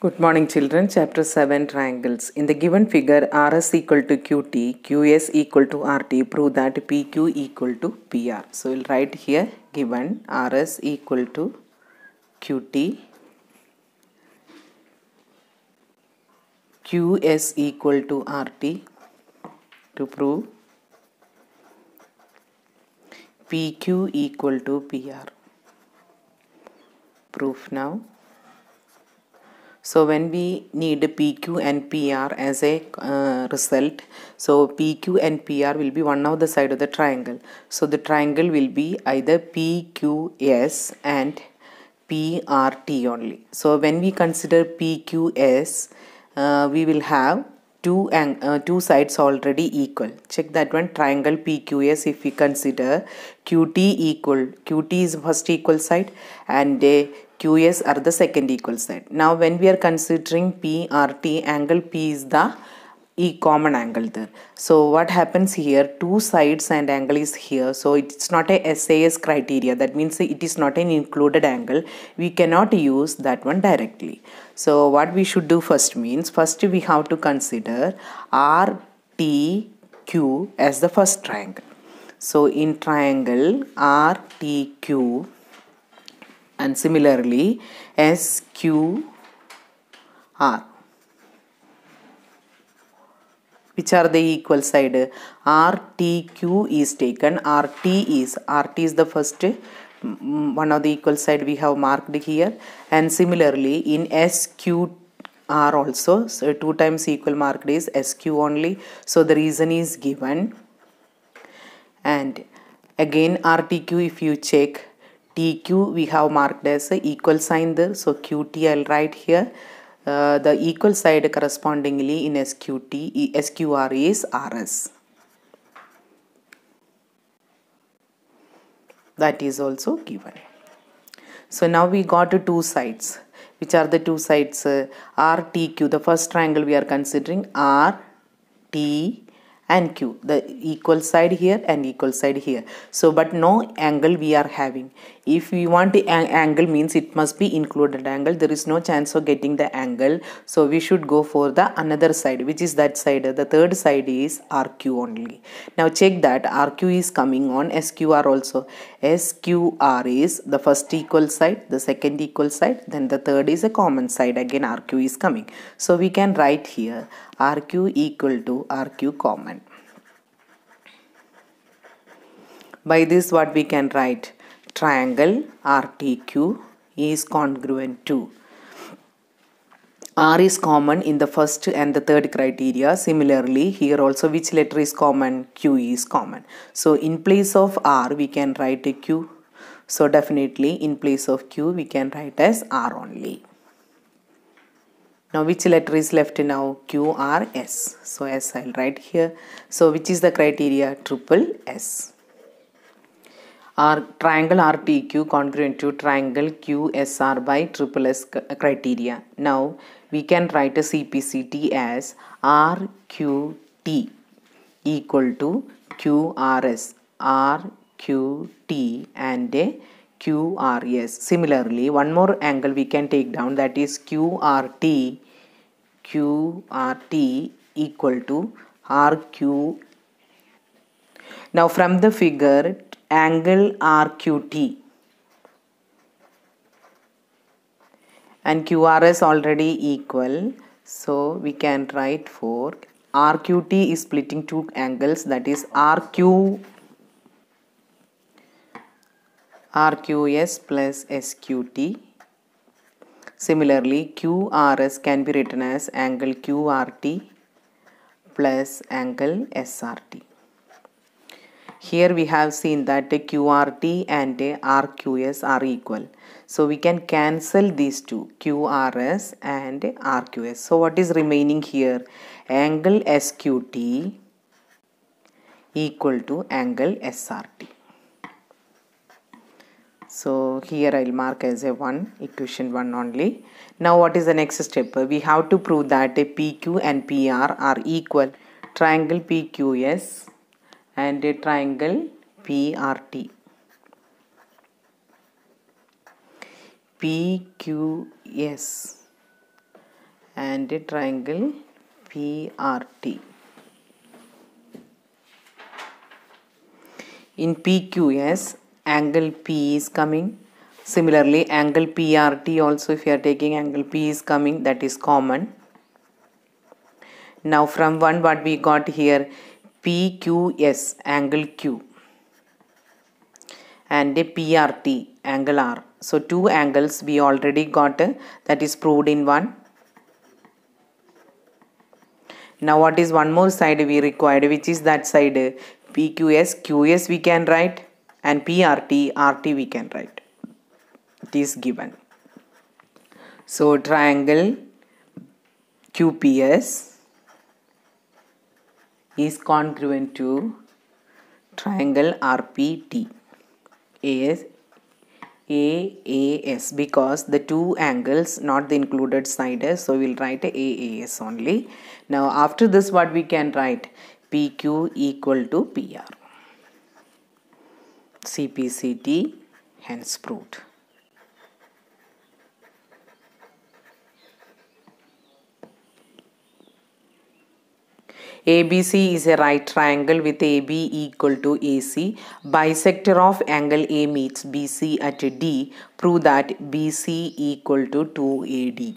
Good morning children, chapter 7 triangles. In the given figure RS equal to QT, QS equal to RT, prove that PQ equal to PR. So we'll write here given RS equal to QT, QS equal to RT to prove PQ equal to PR. Proof now. So when we need PQ and PR as a result, so PQ and PR will be one of the side of the triangle. So the triangle will be either PQS and PRT only. So when we consider PQS, we will have two sides already equal. Check that one, triangle PQS. If we consider QT is first equal side and QS are the second equal side. Now when we are considering PRT, angle P is the common angle there. So what happens here, two sides and angle is here, so it's not a SAS criteria. That means it is not an included angle. We cannot use that one directly. So what we should do first means, first we have to consider RTQ as the first triangle. So in triangle RTQ and similarly SQR, which are the equal side? RTQ is taken, RT is the first one of the equal side we have marked here, and similarly in SQR also, so 2 times equal marked is SQ only, so the reason is given. And again RTQ, if you check TQ, we have marked as a equal sign there, so QT I'll write here. The equal side correspondingly in SQR is RS. That is also given. So now we got two sides. Which are the two sides? RTQ, the first triangle we are considering, RT and Q, the equal side here and equal side here. So but no angle we are having. If we want the angle, means it must be included angle. There is no chance of getting the angle, so we should go for the another side. Which is that side? The third side is RQ only. Now check that RQ is coming on SQR also. SQR is the first equal side, the second equal side, then the third is a common side, again RQ is coming. So we can write here RQ equal to RQ common. By this what we can write? Triangle RTQ is congruent to R is common in the first and the third criteria. Similarly here also which letter is common? Q is common. So in place of R we can write a Q. So definitely in place of Q we can write as R only. Now which letter is left now? Q, R, S. So S I'll write here. So which is the criteria? Triple S. Our triangle RTQ congruent to triangle QSR by triple S criteria. Now we can write a CPCT as RQT equal to QRS, RQT and a QRS. Similarly, one more angle we can take down, that is QRT equal to RQ. Now from the figure, angle RQT and QRS already equal, so we can write for RQT is splitting two angles, that is RQS plus SQT. Similarly QRS can be written as angle QRT plus angle SRT. Here we have seen that QRT and RQS are equal. So we can cancel these two, QRS and RQS. So what is remaining here? Angle SQT equal to angle SRT. So here I'll mark as a 1, equation 1 only. Now what is the next step? We have to prove that PQ and PR are equal. Triangle PQS and a triangle PRT. PQS and triangle PRT. In PQS, angle P is coming. Similarly, angle PRT also, if you are taking angle P is coming, that is common. Now from 1 what we got here, PQS, angle Q, and a PRT, angle R. So 2 angles we already got, that is proved in 1. Now what is one more side we required, which is that side, PQS, QS we can write, and PRT, RT we can write. It is given. So triangle QPS is congruent to triangle RPT. AAS, because the 2 angles not the included side, so we'll write AAS only. Now after this what we can write, PQ equal to PR. CPCT hence proved. ABC is a right triangle with AB equal to AC. Bisector of angle A meets BC at D. Prove that BC equal to 2AD.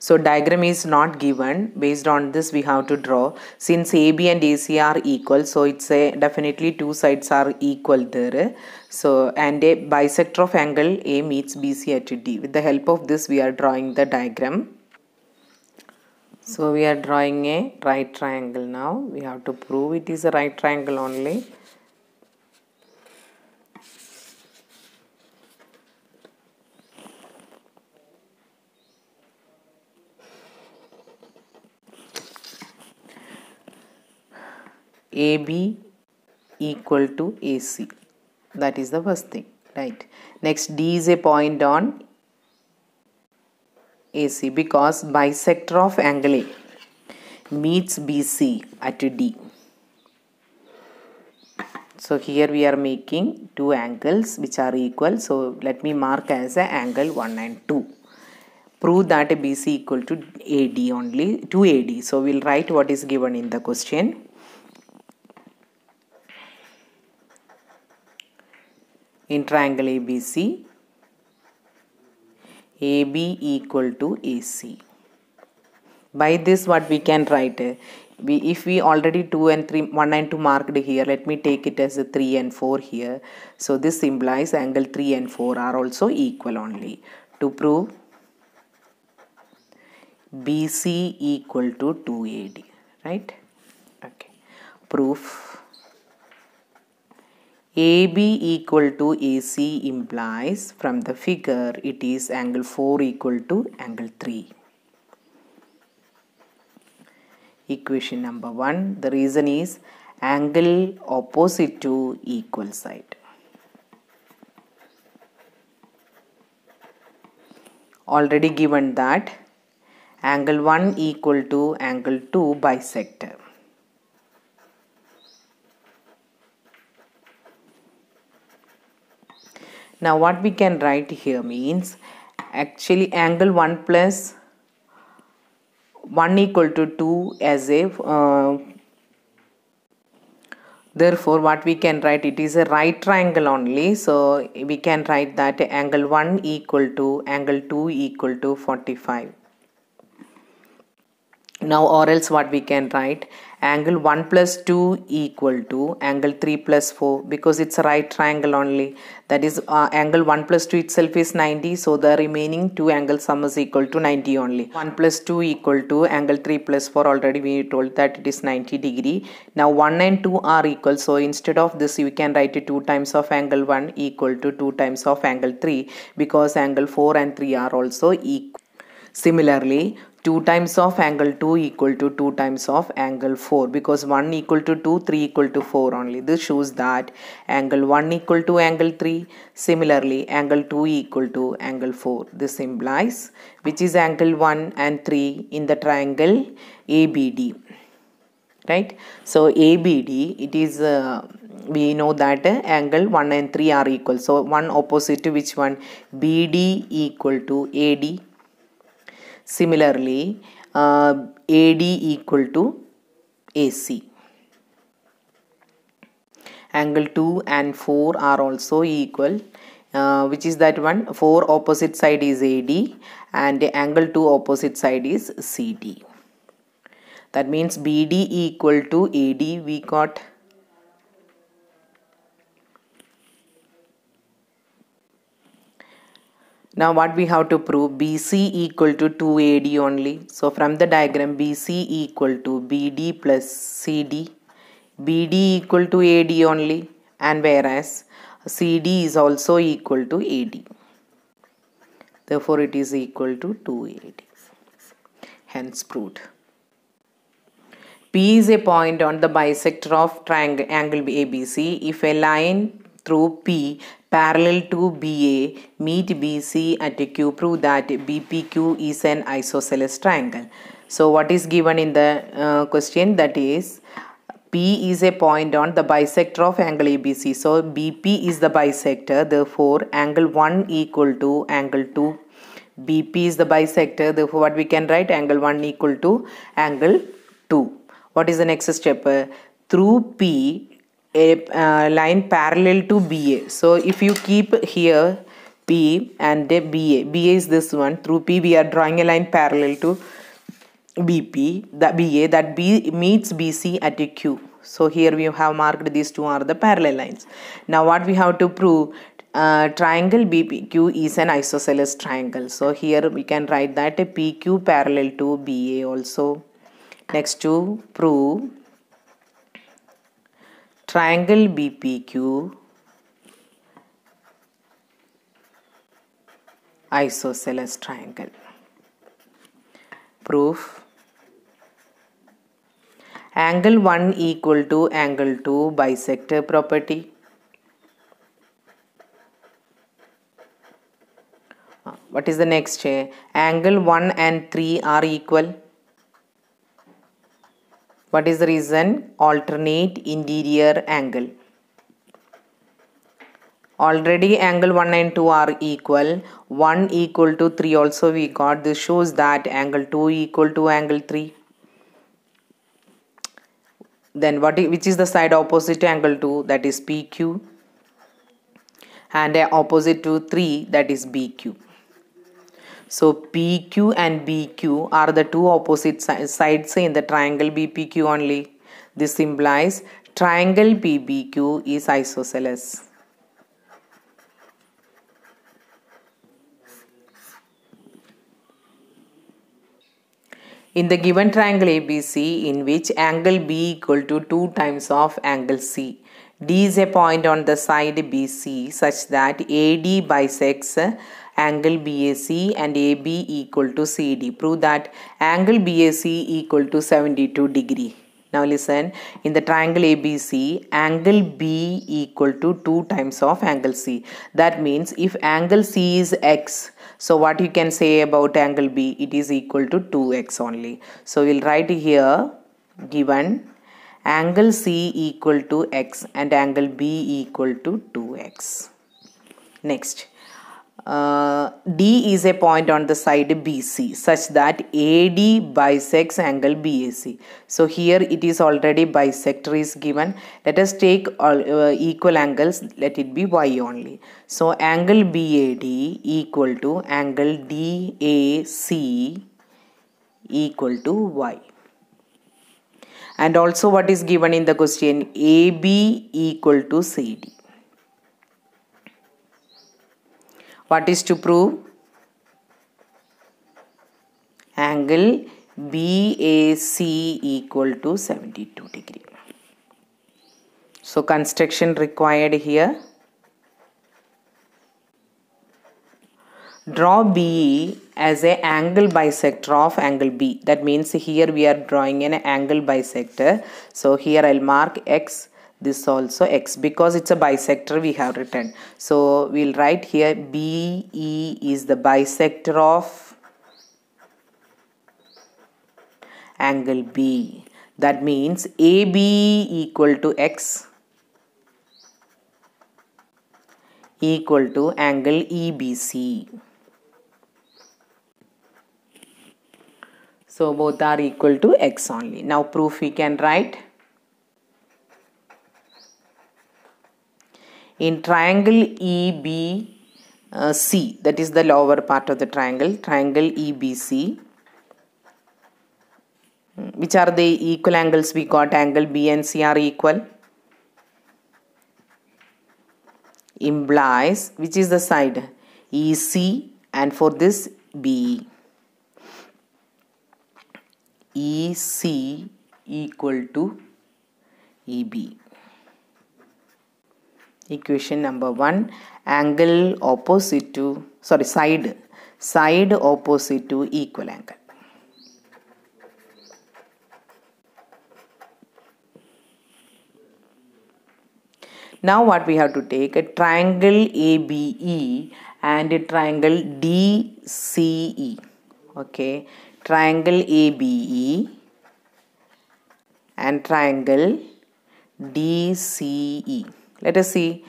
So diagram is not given. Based on this we have to draw. Since AB and AC are equal, so it's a definitely 2 sides are equal there. So and a bisector of angle A meets BC at D. With the help of this we are drawing the diagram. So we are drawing a right triangle now. We have to prove it is a right triangle only. AB equal to AC. That is the first thing, right? Next, D is a point on AC because bisector of angle A meets BC at D. So here we are making 2 angles which are equal. So let me mark as a angle 1 and 2. Prove that BC equal to AD only, 2AD. So we'll write what is given in the question. In triangle ABC, AB equal to AC. By this what we can write, if we already 2 and 3, 1 and 2 marked here, let me take it as a 3 and 4 here. So this implies angle 3 and 4 are also equal only. To prove BC equal to 2AD, right? Okay. Proof. AB equal to AC implies from the figure it is angle 4 equal to angle 3. Equation number 1. The reason is angle opposite to equal side. Already given that angle 1 equal to angle 2 bisector. Now what we can write here means actually angle 1 plus 1 equal to 2 as a therefore what we can write, it is a right triangle only. So we can write that angle 1 equal to angle 2 equal to 45. Now or else what we can write, angle 1 plus 2 equal to angle 3 plus 4, because it's a right triangle only. That is angle 1 plus 2 itself is 90, so the remaining 2 angle sum is equal to 90 only. 1 plus 2 equal to angle 3 plus 4, already we told that it is 90 degree. Now 1 and 2 are equal, so instead of this you can write it 2 times of angle 1 equal to 2 times of angle 3, because angle 4 and 3 are also equal. Similarly, 2 times of angle 2 equal to 2 times of angle 4, because 1 equal to 2, 3 equal to 4 only. This shows that angle 1 equal to angle 3. Similarly, angle 2 equal to angle 4. This implies which is angle 1 and 3 in the triangle ABD. Right? So ABD, it is we know that angle 1 and 3 are equal. So one opposite to which one? BD equal to AD. Similarly, AD equal to AC. Angle 2 and 4 are also equal. Which is that one? 4 opposite side is AD and angle 2 opposite side is CD. That means BD equal to AD we got. Now what we have to prove? BC equal to 2AD only. So from the diagram, BC equal to BD plus CD. BD equal to AD only, and whereas CD is also equal to AD. Therefore it is equal to 2AD. Hence proved. P is a point on the bisector of triangle angle ABC. If a line through P parallel to BA meet BC at Q, prove that BPQ is an isosceles triangle. So what is given in the question? That is, P is a point on the bisector of angle ABC. So BP is the bisector. Therefore angle 1 equal to angle 2. BP is the bisector. Therefore what we can write? Angle 1 equal to angle 2. What is the next step? Through P, a line parallel to BA. So if you keep here P and BA, BA is this one. Through P we are drawing a line parallel to BP, that BA, that B meets BC at a Q. So here we have marked these two are the parallel lines. Now what we have to prove? Triangle BPQ is an isosceles triangle. So here we can write that a PQ parallel to BA also. Next, to prove triangle BPQ isosceles triangle. Proof: angle 1 equal to angle 2 bisector property. What is the next? Angle 1 and 3 are equal. What is the reason? Alternate interior angle. Already angle 1 and 2 are equal. 1 equal to 3 also we got. This shows that angle 2 equal to angle 3. Then which is the side opposite to angle 2? That is PQ. And opposite to 3, that is BQ. So PQ and BQ are the two opposite sides in the triangle BPQ only. This implies triangle PBQ is isosceles. In the given triangle ABC, in which angle B equal to 2 times of angle C, D is a point on the side BC such that AD bisects angle BAC and AB equal to CD. Prove that angle BAC equal to 72 degree. Now listen, in the triangle ABC, angle B equal to 2 times of angle C. That means if angle C is X, so what you can say about angle B? It is equal to 2x only. So we'll write here given angle C equal to X and angle B equal to 2x. Next. D is a point on the side BC such that AD bisects angle BAC. So here it is already bisector is given. Let us take equal angles. Let it be Y only. So angle BAD equal to angle DAC equal to Y. And also what is given in the question? AB equal to CD. What is to prove? Angle BAC equal to 72 degree. So construction required here. Draw BE as an angle bisector of angle B. That means here we are drawing an angle bisector. So here I'll mark X. This also X, because it's a bisector we have written. So we'll write here BE is the bisector of angle B. That means AB equal to X equal to angle EBC. So both are equal to x only. Now proof we can write. In triangle EBC, that is the lower part of the triangle, triangle EBC, which are the equal angles we got? Angle B and C are equal. Implies, which is the side? EC, and for this BE. EC equal to EB. Equation number 1, angle opposite to, side opposite to equal angle. Now what we have to take? A triangle ABE and a triangle DCE. Okay, triangle ABE and triangle DCE. Let us see.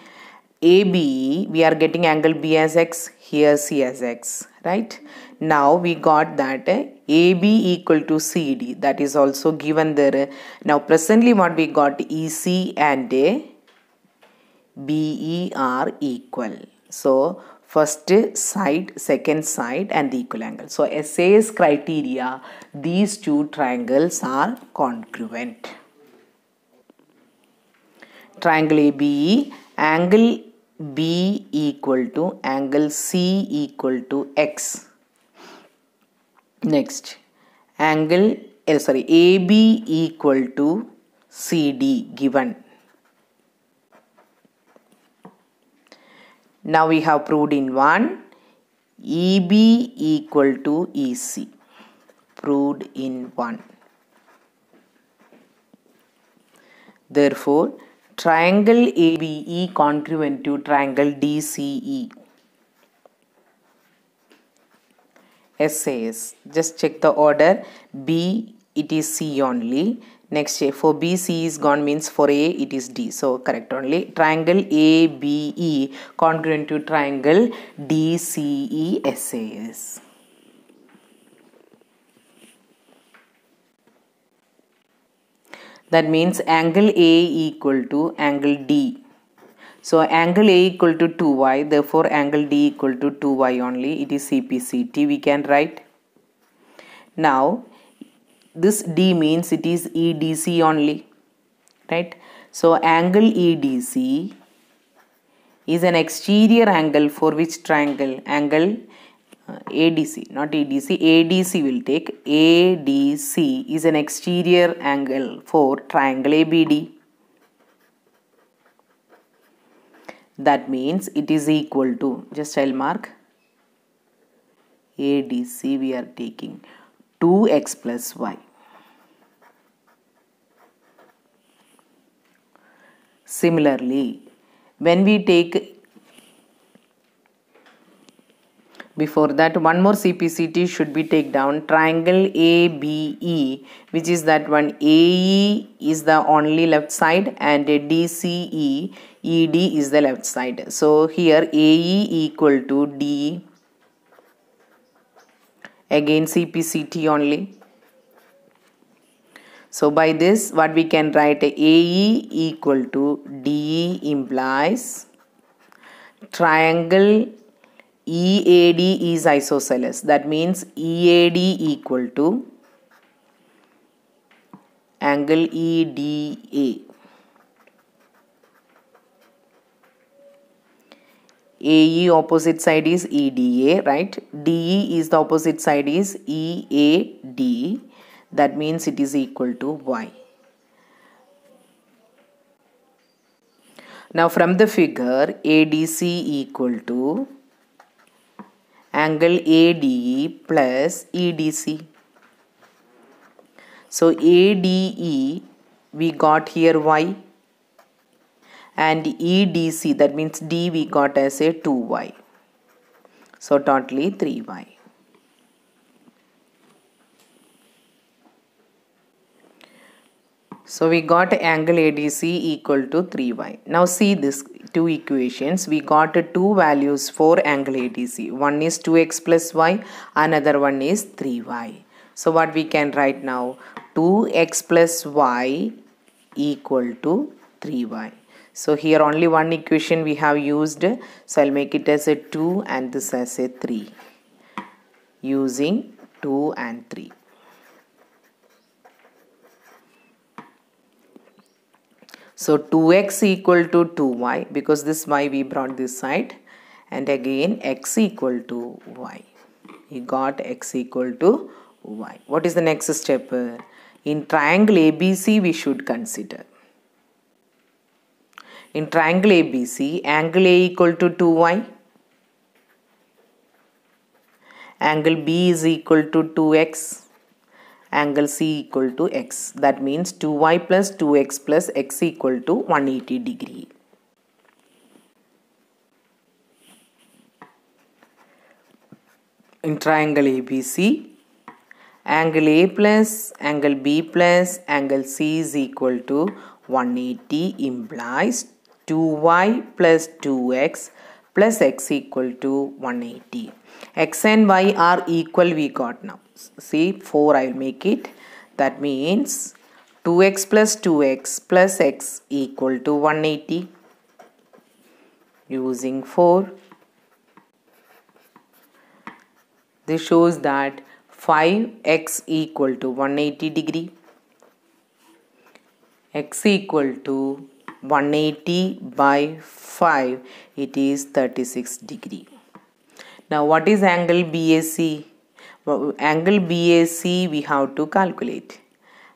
ABE, we are getting angle B as x, here C as x, right? Now we got that AB equal to CD, that is also given there. Now presently what we got, EC and BE are equal. So first side, second side and the equal angle. So SAS criteria, these two triangles are congruent. Triangle ABE, angle B equal to angle C equal to x. Next, angle AB equal to CD given. Now we have proved in 1, EB equal to EC, proved in 1. Therefore, triangle ABE congruent to triangle DCE. SAS, just check the order. B, it is C only. Next, for B, C is gone, means for A, it is D. So, correct only. Triangle ABE congruent to triangle DCE SAS. That means angle A equal to angle D. So, angle A equal to 2y, therefore, angle D equal to 2y only. It is CPCT, we can write. Now, this D means it is EDC only, right? So, angle EDC is an exterior angle for which triangle? Angle ADC, not EDC, ADC will take. ADC is an exterior angle for triangle ABD. That means it is equal to, just I'll mark, ADC we are taking 2x plus y. Similarly, when we take, before that one more CPCT should be take down, triangle ABE, which is that one, AE is the only left side and DCE, ED is the left side. So here AE equal to D, again CPCT only. So by this what we can write, AE equal to DE implies triangle EAD is isosceles. That means EAD equal to angle EDA. AE opposite side is EDA, right? DE is the opposite side is EAD. That means it is equal to Y. Now from the figure, ADC equal to angle ADE plus EDC. So ADE we got here Y and EDC, that means D we got as a 2Y. So totally 3Y. So we got angle ADC equal to 3y. Now see this two equations. We got two values for angle ADC. One is 2x plus y, another one is 3y. So what we can write now? 2x plus y equal to 3y. So here only one equation we have used. So I'll make it as a 2 and this as a 3. Using 2 and 3. So 2x equal to 2y, because this y we brought this side, and again x equal to y. We got x equal to y. What is the next step? In triangle ABC we should consider. In triangle ABC, angle A equal to 2y, angle B is equal to 2x, angle C equal to x. That means 2y plus 2x plus x equal to 180 degree. In triangle ABC, angle A plus angle B plus angle C is equal to 180 implies 2y plus 2x plus x equal to 180. X and y are equal we got now. See 4 I will make it. That means 2x plus 2x plus x equal to 180. Using 4. This shows that 5x equal to 180 degree. X equal to 180 by 5, it is 36 degree. Now what is angle BAC? Angle BAC we have to calculate.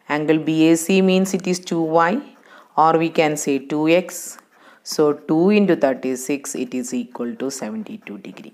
Angle BAC means it is 2y, or we can say 2x. So 2 into 36, it is equal to 72 degree.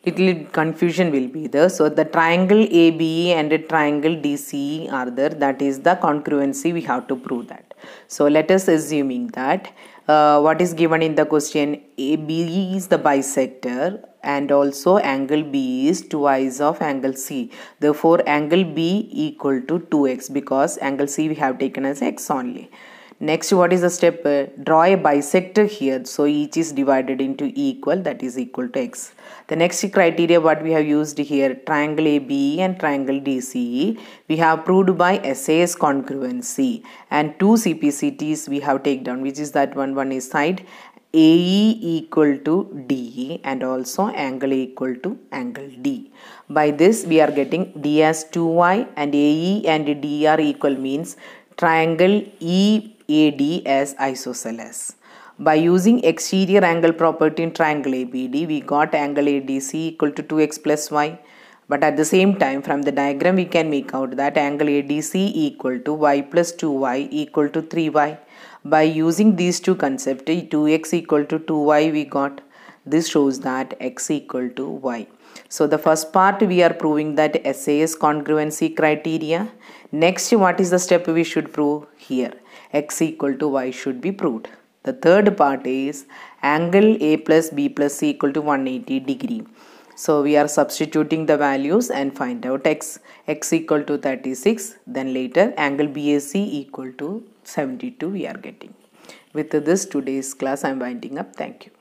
Little confusion will be there. So the triangle ABE and a triangle DCE are there. That is the congruency. We have to prove that. So let us assuming that what is given in the question, ABE is the bisector and also angle B is twice of angle C. Therefore angle B equal to 2x, because angle C we have taken as x only. Next, what is the step? Draw a bisector here. So each is divided into equal, that is equal to x. The next criteria what we have used here, triangle ABE and triangle DCE, we have proved by SAS congruency, and two CPCTs we have taken down, which is that one is side AE equal to DE and also angle equal to angle D. By this we are getting D as 2y and AE and D are equal, means triangle EAD as isosceles. By using exterior angle property in triangle ABD, we got angle ADC equal to 2x plus y. But at the same time, from the diagram we can make out that angle ADC equal to y plus 2y equal to 3y. By using these two concepts, 2x equal to 2y we got. This shows that x equal to y. So the first part we are proving that SAS congruency criteria. Next, what is the step we should prove here? X equal to y should be proved. The third part is angle A plus B plus C equal to 180 degree. So we are substituting the values and find out x. X equal to 36. Then later angle BAC equal to 72 we are getting. With this today's class I am winding up. Thank you.